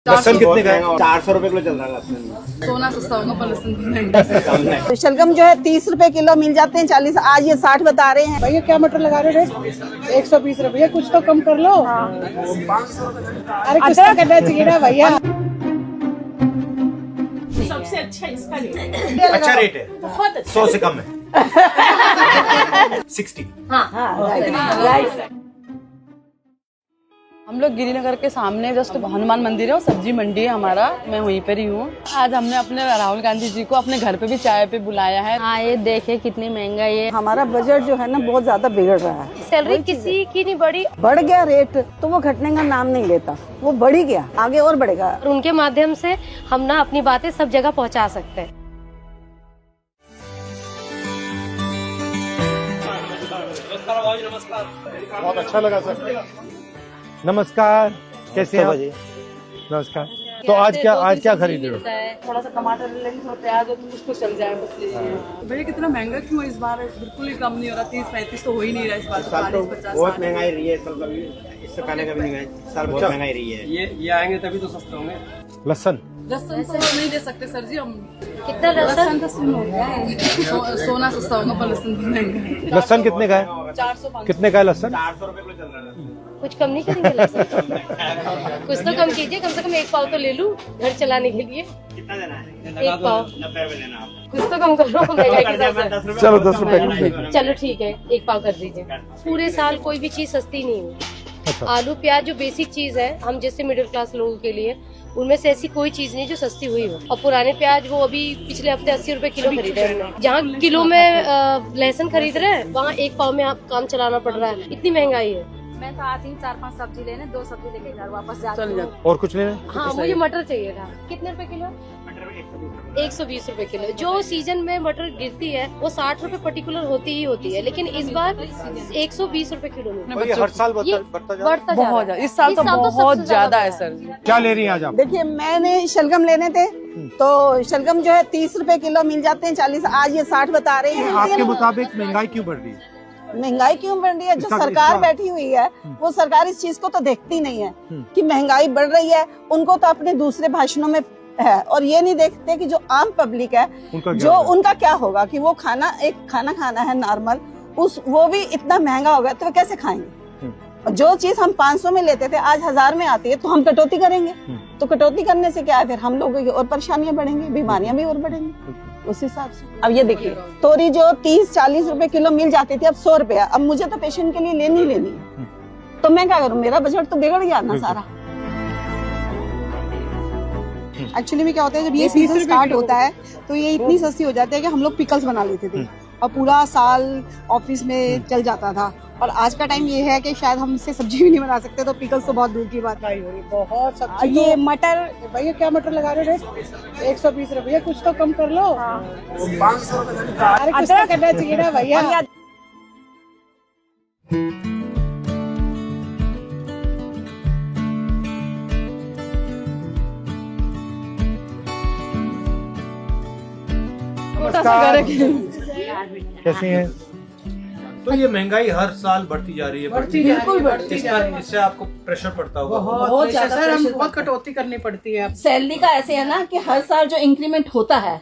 लहसुन कितने का है? 400 रुपए किलो चल रहा है लहसुन। सोना सस्ता होगा पर लहसुन तो शलगम जो है 30 रुपए किलो मिल जाते हैं, 40 आज ये 60 बता रहे हैं। भैया क्या मटर लगा रहे हो रेट? 120 रुपये। कुछ तो कम कर लो। अरे कुछ तो करना चाहिए ना भैया। सबसे अच्छा इसका रेट अच्छा रेट है, बहुत अच्छा। 100 से कम है 60। हम लोग गिरिनगर के सामने जस्ट हनुमान मंदिर है और सब्जी मंडी है हमारा, मैं वहीं पर ही हूँ। आज हमने अपने राहुल गांधी जी को अपने घर पे भी चाय पे बुलाया है। हाँ, ये देखे कितनी महंगाई है। हमारा बजट जो है ना बहुत ज्यादा बिगड़ रहा है। सैलरी किसी की नहीं बढ़ी, बढ़ गया रेट तो वो घटने का नाम नहीं लेता, वो बढ़ ही गया, आगे और बढ़ेगा। और उनके माध्यम से हम ना अपनी बातें सब जगह पहुंचा सकते हैं। बहुत अच्छा लगा सर। नमस्कार, कैसे हैं आप? नमस्कार। तो आज क्या खरीद रहे हो? थोड़ा सा टमाटर ले लेंगे, थोड़ा प्याज हो तो कुछ तो चल जाए, बस ले लीजिए। भैया कितना महंगा क्यों है इस बार? बिल्कुल ही कम नहीं हो रहा, 30-35 तो हो ही नहीं रहा इस बार। इस साल तो बहुत महंगाई रही है, इस साल कभी इससे पहले कभी नहीं गए। इस साल बहुत महंगाई रही है। ये आएंगे तभी तो सस्ते होंगे। लहसुन लहसुन तो नहीं दे सकते सर जी हम। कितना लहसुन? तो सुन हो गया है। सोना सस्ता होगा पर लहसुन महंगा है। लहसुन कितने का है? 400-500 कितने का है लहसुन? 400 रुपए किलो चल रहा है। कुछ कम नहीं करेंगे लहसुन? कुछ तो कम कीजिए, कम से कम 1 पाव तो ले लूं घर चलाने के लिए। कितना देना है? 1 पाव 90 रुपए देना आपको। कुछ तो कम करो महंगाई के हिसाब से। 10 रुपए। चलो 10 रुपए। चलो ठीक है, 1 पाव कर दीजिए। पूरे साल कोई भी चीज सस्ती नहीं हुई। अच्छा। आलू प्याज जो बेसिक चीज है हम जैसे मिडिल क्लास लोगों के लिए, उनमें से ऐसी कोई चीज नहीं जो सस्ती हुई हो। और पुराने प्याज वो अभी पिछले हफ्ते 80 रुपए किलो खरीदे हमने। जहाँ किलो में लहसुन खरीद रहे हैं वहाँ 1 पाव में आप काम चलाना पड़ रहा है, इतनी महंगाई है। मैं तो आती हूँ 4-5 सब्जी लेने, 2 सब्जी लेके घर वापस जाती हूँ। और कुछ लेना है? हाँ, मुझे मटर चाहिए था। कितने रुपए किलो? 120 रुपए किलो। जो सीजन में मटर गिरती है वो 60 रुपए पर्टिकुलर होती ही होती है, लेकिन इस बार 120 रुपए किलो में ये हर साल ये बढ़ता जा रहा है। बढ़ता जा रहा बहुत है। ज्यादा, इस साल तो बहुत सबसे ज्यादा है सर जी। क्या ले रही हैं आज आप? देखिए मैंने शलगम लेने थे तो शलगम जो है 30 रुपए किलो मिल जाते हैं, 40 आज ये 60 बता रहे हैं। आपके मुताबिक महंगाई क्यों बढ़ रही है? महंगाई क्यों बढ़ रही है? जो इसका- सरकार इसका- बैठी हुई है वो सरकार इस चीज को तो देखती नहीं है कि महंगाई बढ़ रही है। उनको तो अपने दूसरे भाषणों में है और ये नहीं देखते कि जो आम पब्लिक है उनका क्या होगा कि वो खाना खाना है नॉर्मल, वो भी इतना महंगा हो गया तो वो कैसे खाएंगे? और जो चीज हम 500 में लेते थे आज 1000 में आती है तो हम कटौती करेंगे। तो कटौती करने से क्या है, फिर हम लोगों की और परेशानियां बढ़ेंगी, बीमारियां भी और बढ़ेंगी उस हिसाब से। अब ये देखिए तोरी जो 30-40 रुपए किलो मिल जाती थी अब 100 रुपए। अब मुझे तो पेशेंट के लिए लेनी है तो मैं क्या करूँ? मेरा बजट तो बिगड़ गया ना सारा। एक्चुअली में क्या होता है, जब ये सीजन स्टार्ट होता है तो ये इतनी सस्ती हो जाती है कि हम लोग पिकल्स बना लेते थे और पूरा साल ऑफिस में चल जाता था। और आज का टाइम ये है कि शायद हम इससे सब्जी भी नहीं बना सकते, तो पिकल्स तो बहुत दूर की बात है। बहुत सब्जी ये मटर। भैया क्या मटर लगा रहे हो रेट? 120 रुपये। कुछ तो कम कर लो। अरे कुछ तो करना चाहिए ना भैया। नमस्कार, कैसी हैं? तो ये महंगाई हर साल बढ़ती जा रही है। बिल्कुल बढ़ती जा रही है। इससे आपको प्रेशर पड़ता होगा? बहुत ज्यादा सर, हम बहुत कटौती करनी पड़ती है। सैलरी का ऐसे है ना कि हर साल जो इंक्रीमेंट होता है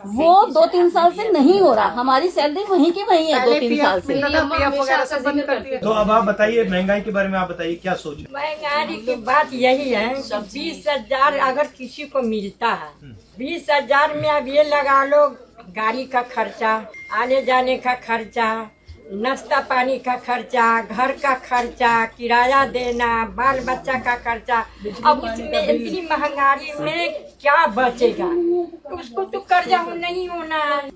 वो 2-3 साल से नहीं हो रहा। हमारी सैलरी वहीं की वहीं है 2-3 साल से। PF वगैरह सब बंद कर दिया। तो अब आप बताइए महंगाई के बारे में, आप बताइए क्या सोच है? महंगाई की बात यही है, 20,000 अगर किसी को मिलता है, 20,000 में अब ये लगा लो गाड़ी का खर्चा, आने जाने का खर्चा, नाश्ता पानी का खर्चा, घर का खर्चा, किराया देना, बाल बच्चा का खर्चा। अब उसमें इतनी महंगाई में क्या बचेगा? उसको तो कर्जा नहीं होना है।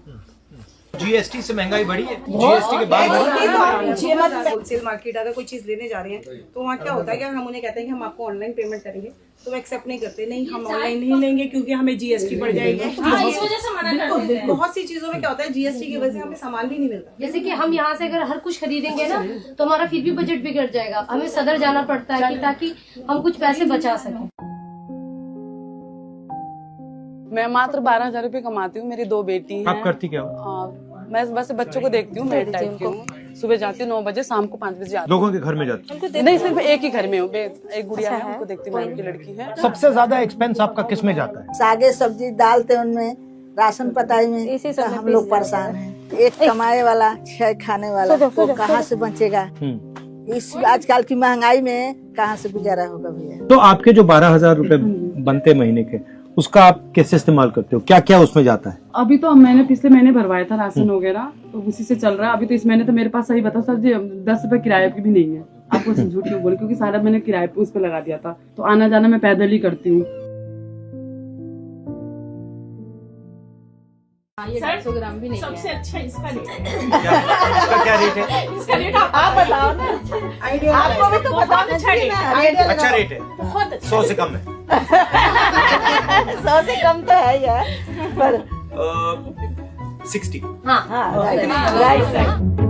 जीएसटी से महंगाई बढ़ी है? जीएसटी के बाद होलसेल मार्केट अगर कोई चीज लेने जा रहे हैं तो वहाँ क्या होता है कि हम उन्हें कहते हैं कि हम आपको ऑनलाइन पेमेंट करेंगे तो वो एक्सेप्ट नहीं करते। नहीं, हम ऑनलाइन नहीं लेंगे क्योंकि हमें जीएसटी पड़ जाएगी। इस वजह से मना करते हैं। बहुत सी चीजों में क्या होता है जीएसटी की वजह से हमें सामान भी नहीं मिलता। जैसे कि हम यहाँ से अगर हर कुछ खरीदेंगे ना तो हमारा फिर भी बजट बिगड़ जाएगा। हमें सदर जाना पड़ता है कि ताकि हम कुछ पैसे बचा सकें। मैं मात्र 12,000 रुपए कमाती हूँ, मेरी 2 बेटी हैं। आप करती क्या हो? मैं बस बच्चों को देखती हूँ, मेड टाइप की हूँ। सुबह जाती हूँ 9 बजे, शाम को 5 बजे आती लोगों के घर में जाते हूँ। नहीं, सिर्फ एक ही घर में हूँ, एक गुड़िया है, उनको देखती हूँ, उनकी लड़की है। सबसे ज्यादा एक्सपेंस आपका किस में जाता है? सागे सब्जी डालते उनमें, राशन पताई में, तो हम लोग परेशान हैं। एक कमाए वाला 6 खाने वाला तो कहाँ से बचेगा? इस आजकल की महंगाई में कहाँ से गुजारा होगा भैया? तो आपके जो 12,000 रुपए बनते महीने के, उसका आप कैसे इस्तेमाल करते हो? क्या क्या उसमें जाता है? अभी तो मैंने पिछले महीने भरवाया था राशन वगैरह, तो उसी से चल रहा है। अभी तो इस महीने तो मेरे पास, सही बताओ सर जी, 10 रुपए किराए की भी नहीं है। आपको झूठ क्यों बोले, क्योंकि सारा मैंने किराए पे उस पे लगा दिया था, तो आना जाना मैं पैदल ही करती हूँ। ये 200 ग्राम भी नहीं सबसे है। अच्छा इसका रेट है। इसका क्या रेट है? इसका रेट आप बताओ ना, आइडिया आपको भी तो बताना चाहिए ना। अच्छा रेट है, बहुत 100 से कम है। 100 से कम तो है यार, पर 60। हाँ राइट।